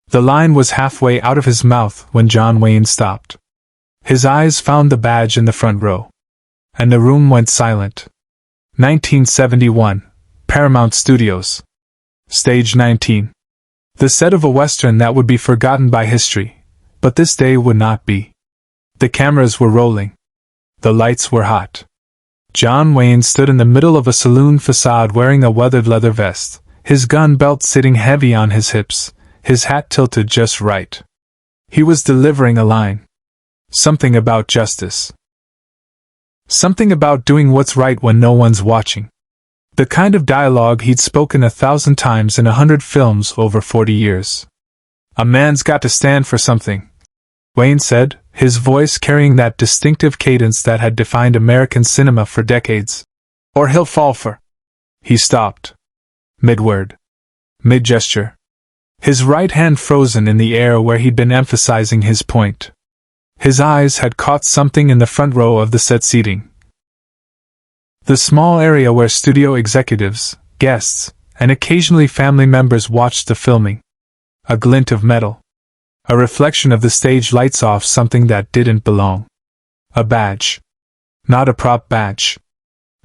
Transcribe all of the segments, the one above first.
The line was halfway out of his mouth when John Wayne stopped. His eyes found the badge in the front row. And the room went silent. 1971, Paramount Studios. Stage 19. The set of a western that would be forgotten by history, but this day would not be. The cameras were rolling. The lights were hot. John Wayne stood in the middle of a saloon facade wearing a weathered leather vest, his gun belt sitting heavy on his hips, his hat tilted just right. He was delivering a line. Something about justice. Something about doing what's right when no one's watching. The kind of dialogue he'd spoken 1,000 times in 100 films over 40 years. A man's got to stand for something, Wayne said, his voice carrying that distinctive cadence that had defined American cinema for decades. Or he'll fall for. He stopped. Mid-word. Mid-gesture. His right hand frozen in the air where he'd been emphasizing his point. His eyes had caught something in the front row of the set seating. The small area where studio executives, guests, and occasionally family members watched the filming. A glint of metal. A reflection of the stage lights off something that didn't belong. A badge. Not a prop badge.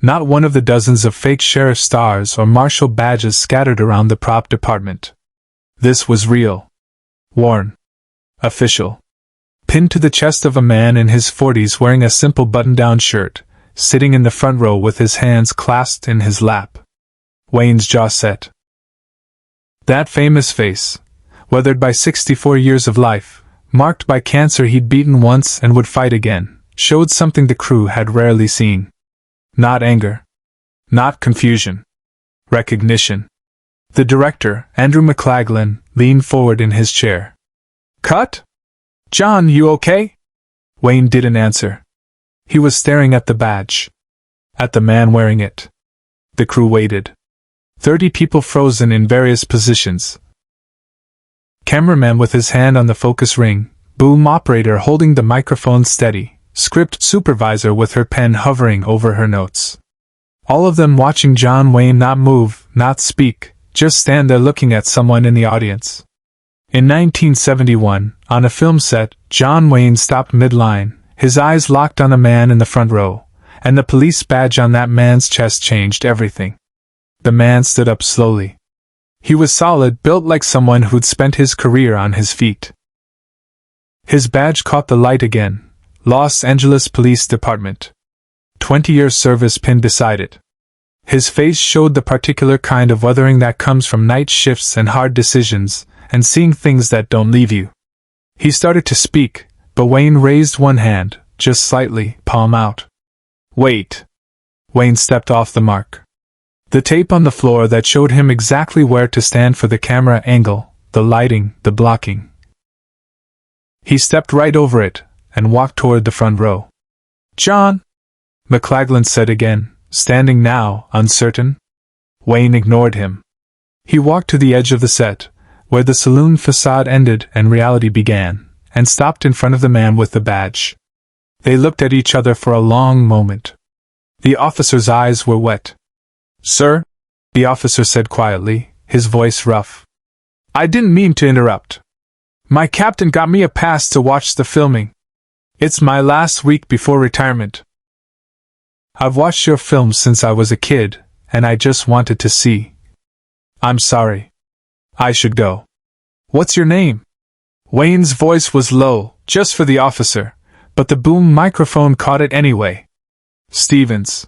Not one of the dozens of fake sheriff stars or marshal badges scattered around the prop department. This was real. Worn. Official. Pinned to the chest of a man in his 40s wearing a simple button-down shirt, sitting in the front row with his hands clasped in his lap. Wayne's jaw set. That famous face, weathered by 64 years of life, marked by cancer he'd beaten once and would fight again, showed something the crew had rarely seen. Not anger. Not confusion. Recognition. The director, Andrew McLaglen, leaned forward in his chair. Cut? John, you okay? Wayne didn't answer. He was staring at the badge. At the man wearing it. The crew waited. 30 people frozen in various positions. Cameraman with his hand on the focus ring, boom operator holding the microphone steady, script supervisor with her pen hovering over her notes. All of them watching John Wayne not move, not speak, just stand there looking at someone in the audience. In 1971, on a film set, John Wayne stopped mid-line, his eyes locked on a man in the front row, and the police badge on that man's chest changed everything. The man stood up slowly. He was solid, built like someone who'd spent his career on his feet. His badge caught the light again. Los Angeles Police Department. 20-year service pinned beside it. His face showed the particular kind of weathering that comes from night shifts and hard decisions, and seeing things that don't leave you. He started to speak, but Wayne raised one hand, just slightly, palm out. Wait. Wayne stepped off the mark. The tape on the floor that showed him exactly where to stand for the camera angle, the lighting, the blocking. He stepped right over it, and walked toward the front row. John? McLaglen said again, standing now, uncertain. Wayne ignored him. He walked to the edge of the set, where the saloon facade ended and reality began, and stopped in front of the man with the badge. They looked at each other for a long moment. The officer's eyes were wet. Sir, the officer said quietly, his voice rough. I didn't mean to interrupt. My captain got me a pass to watch the filming. It's my last week before retirement. I've watched your films since I was a kid, and I just wanted to see. I'm sorry. I should go. What's your name? Wayne's voice was low, just for the officer, but the boom microphone caught it anyway. Stevens.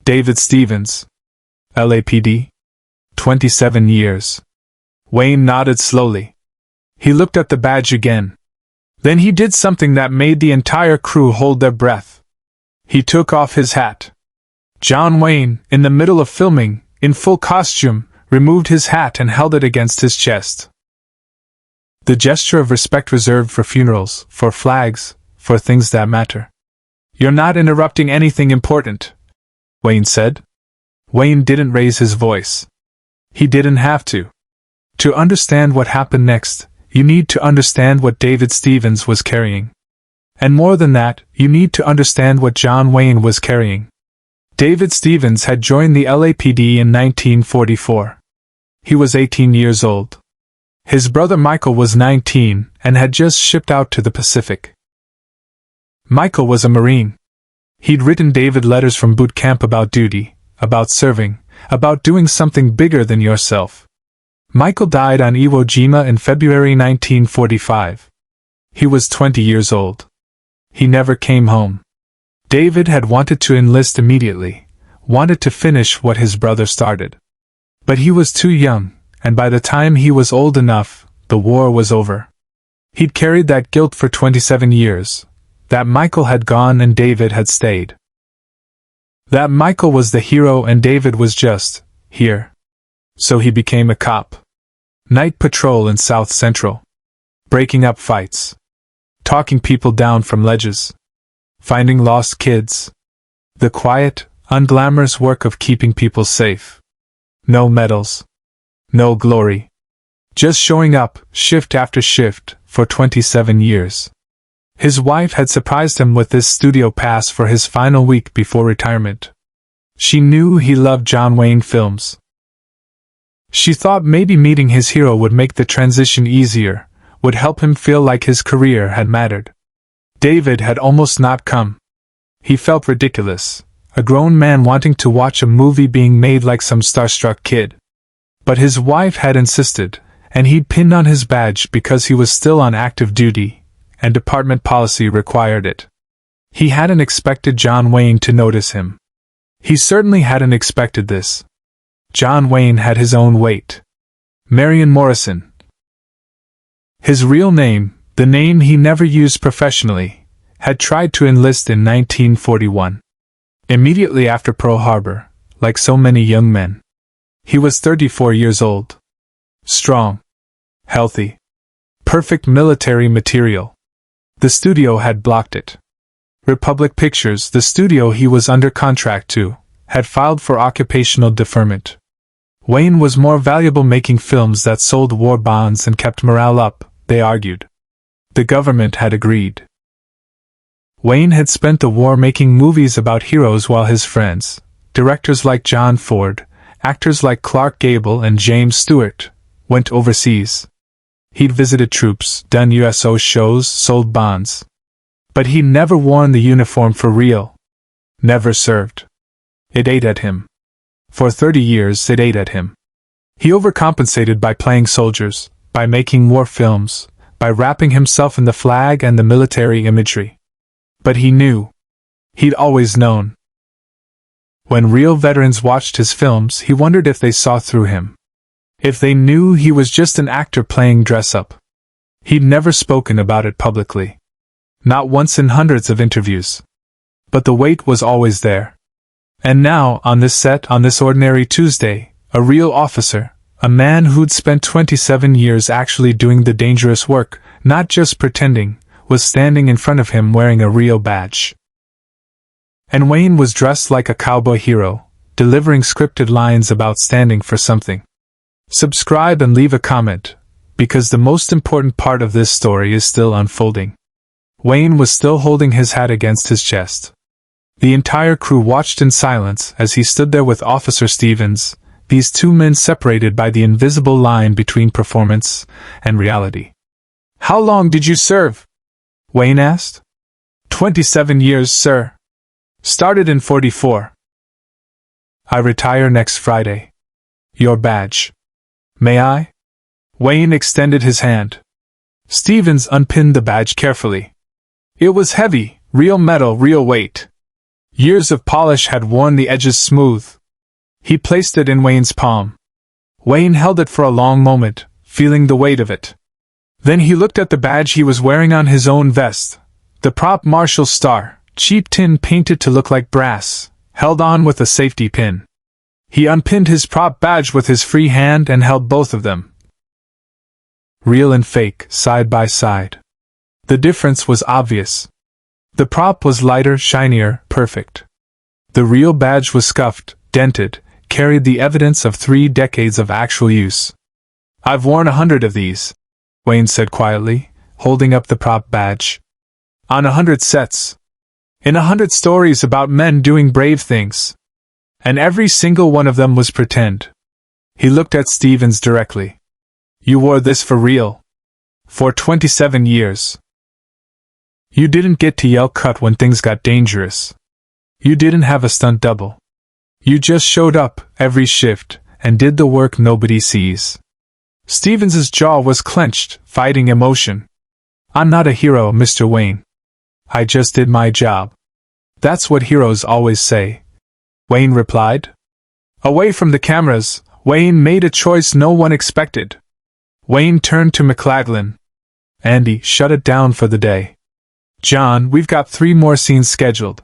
David Stevens. LAPD. 27 years. Wayne nodded slowly. He looked at the badge again. Then he did something that made the entire crew hold their breath. He took off his hat. John Wayne, in the middle of filming, in full costume, removed his hat and held it against his chest. The gesture of respect reserved for funerals, for flags, for things that matter. You're not interrupting anything important, Wayne said. Wayne didn't raise his voice. He didn't have to. To understand what happened next, you need to understand what David Stevens was carrying. And more than that, you need to understand what John Wayne was carrying. David Stevens had joined the LAPD in 1944. He was 18 years old. His brother Michael was 19 and had just shipped out to the Pacific. Michael was a Marine. He'd written David letters from boot camp about duty, about serving, about doing something bigger than yourself. Michael died on Iwo Jima in February 1945. He was 20 years old. He never came home. David had wanted to enlist immediately, wanted to finish what his brother started. But he was too young, and by the time he was old enough, the war was over. He'd carried that guilt for 27 years, that Michael had gone and David had stayed. That Michael was the hero and David was just here. So he became a cop. Night patrol in South Central. Breaking up fights. Talking people down from ledges. Finding lost kids. The quiet, unglamorous work of keeping people safe. No medals. No glory. Just showing up, shift after shift, for 27 years. His wife had surprised him with this studio pass for his final week before retirement. She knew he loved John Wayne films. She thought maybe meeting his hero would make the transition easier, would help him feel like his career had mattered. David had almost not come. He felt ridiculous, a grown man wanting to watch a movie being made like some starstruck kid. But his wife had insisted, and he'd pinned on his badge because he was still on active duty, and department policy required it. He hadn't expected John Wayne to notice him. He certainly hadn't expected this. John Wayne had his own weight. Marion Morrison. His real name, the name he never used professionally, had tried to enlist in 1941. Immediately after Pearl Harbor, like so many young men. He was 34 years old. Strong. Healthy. Perfect military material. The studio had blocked it. Republic Pictures, the studio he was under contract to, had filed for occupational deferment. Wayne was more valuable making films that sold war bonds and kept morale up, they argued. The government had agreed. Wayne had spent the war making movies about heroes while his friends, directors like John Ford, actors like Clark Gable and James Stewart, went overseas. He'd visited troops, done USO shows, sold bonds. But he'd never worn the uniform for real. Never served. It ate at him. For 30 years it ate at him. He overcompensated by playing soldiers, by making war films, by wrapping himself in the flag and the military imagery. But he knew. He'd always known. When real veterans watched his films, he wondered if they saw through him. If they knew he was just an actor playing dress-up. He'd never spoken about it publicly. Not once in hundreds of interviews. But the weight was always there. And now, on this set, on this ordinary Tuesday, a real officer, a man who'd spent 27 years actually doing the dangerous work, not just pretending, was standing in front of him wearing a real badge. And Wayne was dressed like a cowboy hero, delivering scripted lines about standing for something. Subscribe and leave a comment, because the most important part of this story is still unfolding. Wayne was still holding his hat against his chest. The entire crew watched in silence as he stood there with Officer Stevens, these two men separated by the invisible line between performance and reality. "How long did you serve?" Wayne asked. 27 years, sir. Started in 44. I retire next Friday. Your badge. May I? Wayne extended his hand. Stevens unpinned the badge carefully. It was heavy, real metal, real weight. Years of polish had worn the edges smooth. He placed it in Wayne's palm. Wayne held it for a long moment, feeling the weight of it. Then he looked at the badge he was wearing on his own vest. The prop marshal star, cheap tin painted to look like brass, held on with a safety pin. He unpinned his prop badge with his free hand and held both of them. Real and fake, side by side. The difference was obvious. The prop was lighter, shinier, perfect. The real badge was scuffed, dented, carried the evidence of 3 decades of actual use. I've worn 100 of these, Wayne said quietly, holding up the prop badge. On 100 sets. In 100 stories about men doing brave things. And every single one of them was pretend. He looked at Stevens directly. You wore this for real. For 27 years. You didn't get to yell cut when things got dangerous. You didn't have a stunt double. You just showed up every shift and did the work nobody sees. Stevens's jaw was clenched, fighting emotion. I'm not a hero, Mr. Wayne. I just did my job. That's what heroes always say. Wayne replied. Away from the cameras, Wayne made a choice no one expected. Wayne turned to McLaglen. Andy, shut it down for the day. John, we've got 3 more scenes scheduled.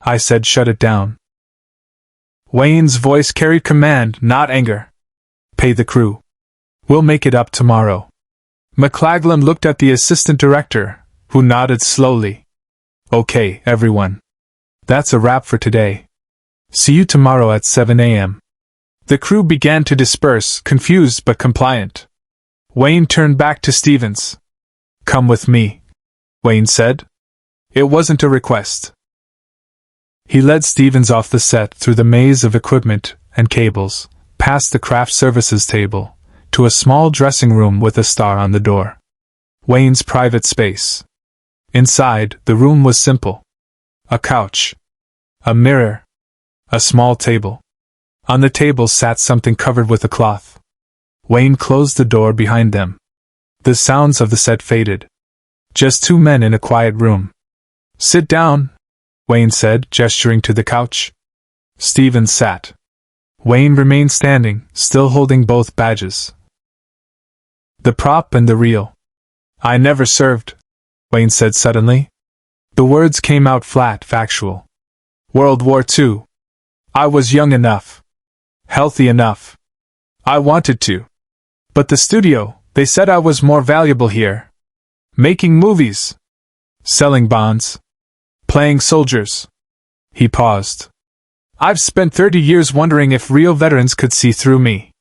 I said shut it down. Wayne's voice carried command, not anger. Pay the crew. We'll make it up tomorrow. McLaglen looked at the assistant director, who nodded slowly. Okay, everyone. That's a wrap for today. See you tomorrow at 7 a.m. The crew began to disperse, confused but compliant. Wayne turned back to Stevens. Come with me, Wayne said. It wasn't a request. He led Stevens off the set through the maze of equipment and cables, past the craft services table, to a small dressing room with a star on the door. Wayne's private space. Inside, the room was simple. A couch. A mirror. A small table. On the table sat something covered with a cloth. Wayne closed the door behind them. The sounds of the set faded. Just 2 men in a quiet room. Sit down, Wayne said, gesturing to the couch. Stevens sat. Wayne remained standing, still holding both badges. The prop and the reel. I never served, Wayne said suddenly. The words came out flat, factual. World War II. I was young enough. Healthy enough. I wanted to. But the studio, they said I was more valuable here. Making movies. Selling bonds. Playing soldiers. He paused. I've spent 30 years wondering if real veterans could see through me.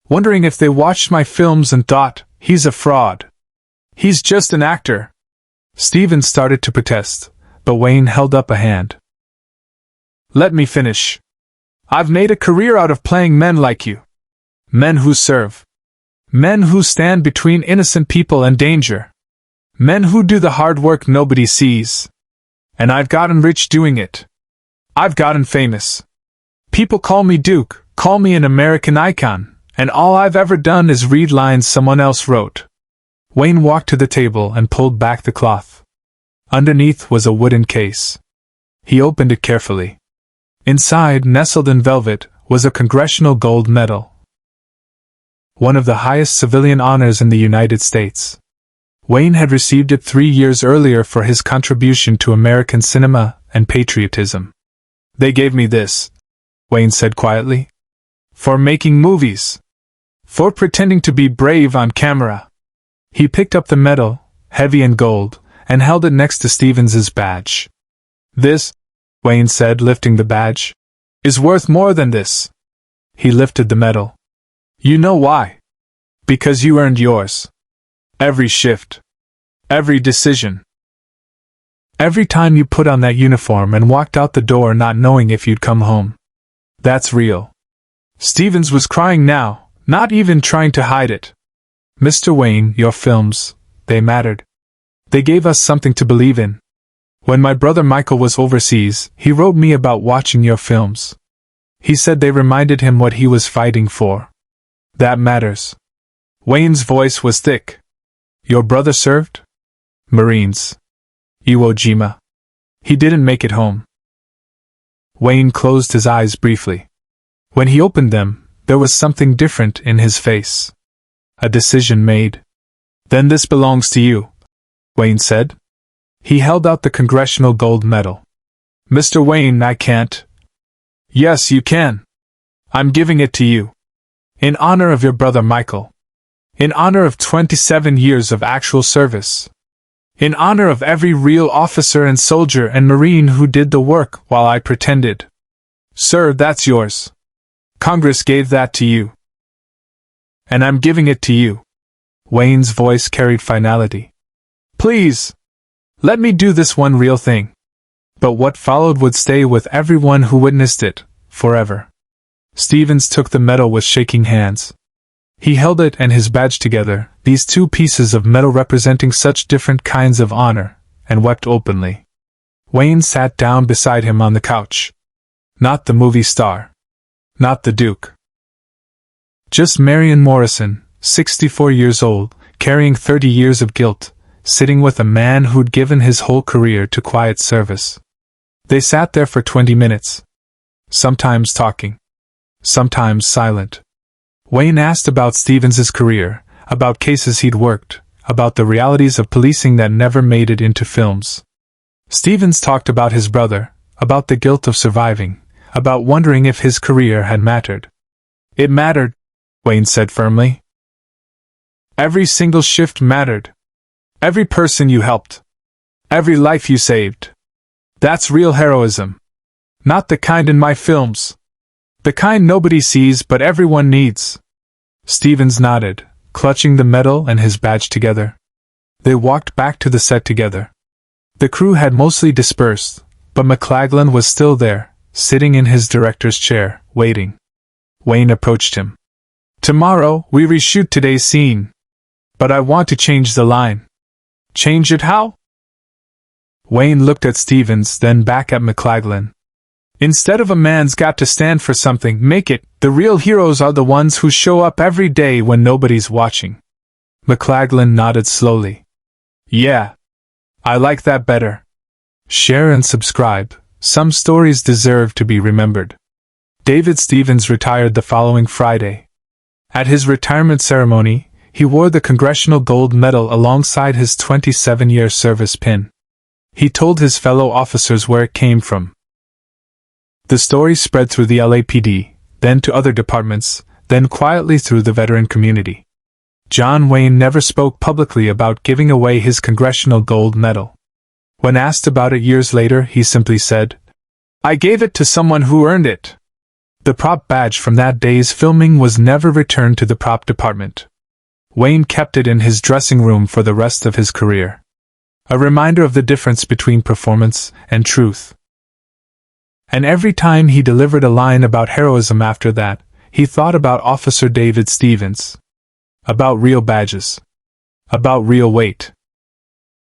Wondering if they watched my films and thought, he's a fraud. He's just an actor. Stevens started to protest, but Wayne held up a hand. Let me finish. I've made a career out of playing men like you. Men who serve. Men who stand between innocent people and danger. Men who do the hard work nobody sees. And I've gotten rich doing it. I've gotten famous. People call me Duke, call me an American icon, and all I've ever done is read lines someone else wrote. Wayne walked to the table and pulled back the cloth. Underneath was a wooden case. He opened it carefully. Inside, nestled in velvet, was a Congressional Gold Medal. One of the highest civilian honors in the United States. Wayne had received it 3 years earlier for his contribution to American cinema and patriotism. They gave me this, Wayne said quietly. For making movies. For pretending to be brave on camera. He picked up the medal, heavy and gold, and held it next to Stevens's badge. This, Wayne said, lifting the badge, is worth more than this. He lifted the medal. You know why? Because you earned yours. Every shift. Every decision. Every time you put on that uniform and walked out the door not knowing if you'd come home. That's real. Stevens was crying now, not even trying to hide it. Mr. Wayne, your films, they mattered. They gave us something to believe in. When my brother Michael was overseas, he wrote me about watching your films. He said they reminded him what he was fighting for. That matters. Wayne's voice was thick. Your brother served? Marines. Iwo Jima. He didn't make it home. Wayne closed his eyes briefly. When he opened them, there was something different in his face. A decision made. Then this belongs to you, Wayne said. He held out the Congressional Gold Medal. Mr. Wayne, I can't. Yes, you can. I'm giving it to you. In honor of your brother Michael. In honor of 27 years of actual service. In honor of every real officer and soldier and Marine who did the work while I pretended. Sir, that's yours. Congress gave that to you. And I'm giving it to you. Wayne's voice carried finality. Please, let me do this one real thing. But what followed would stay with everyone who witnessed it, forever. Stevens took the medal with shaking hands. He held it and his badge together, these two pieces of metal representing such different kinds of honor, and wept openly. Wayne sat down beside him on the couch. Not the movie star. Not the Duke. Just Marion Morrison, 64 years old, carrying 30 years of guilt, sitting with a man who'd given his whole career to quiet service. They sat there for 20 minutes. Sometimes talking. Sometimes silent. Wayne asked about Stevens's career, about cases he'd worked, about the realities of policing that never made it into films. Stevens talked about his brother, about the guilt of surviving, about wondering if his career had mattered. It mattered, Wayne said firmly. Every single shift mattered. Every person you helped. Every life you saved. That's real heroism. Not the kind in my films. The kind nobody sees but everyone needs. Stevens nodded, clutching the medal and his badge together. They walked back to the set together. The crew had mostly dispersed, but McLaglen was still there, sitting in his director's chair, waiting. Wayne approached him. Tomorrow, we reshoot today's scene. But I want to change the line. Change it how? Wayne looked at Stevens, then back at McLaglen. Instead of a man's got to stand for something, make it, the real heroes are the ones who show up every day when nobody's watching. McLaglen nodded slowly. Yeah. I like that better. Share and subscribe. Some stories deserve to be remembered. David Stevens retired the following Friday. At his retirement ceremony, he wore the Congressional Gold Medal alongside his 27-year service pin. He told his fellow officers where it came from. The story spread through the LAPD, then to other departments, then quietly through the veteran community. John Wayne never spoke publicly about giving away his Congressional Gold Medal. When asked about it years later, he simply said, "I gave it to someone who earned it." The prop badge from that day's filming was never returned to the prop department. Wayne kept it in his dressing room for the rest of his career. A reminder of the difference between performance and truth. And every time he delivered a line about heroism after that, he thought about Officer David Stevens. About real badges. About real weight.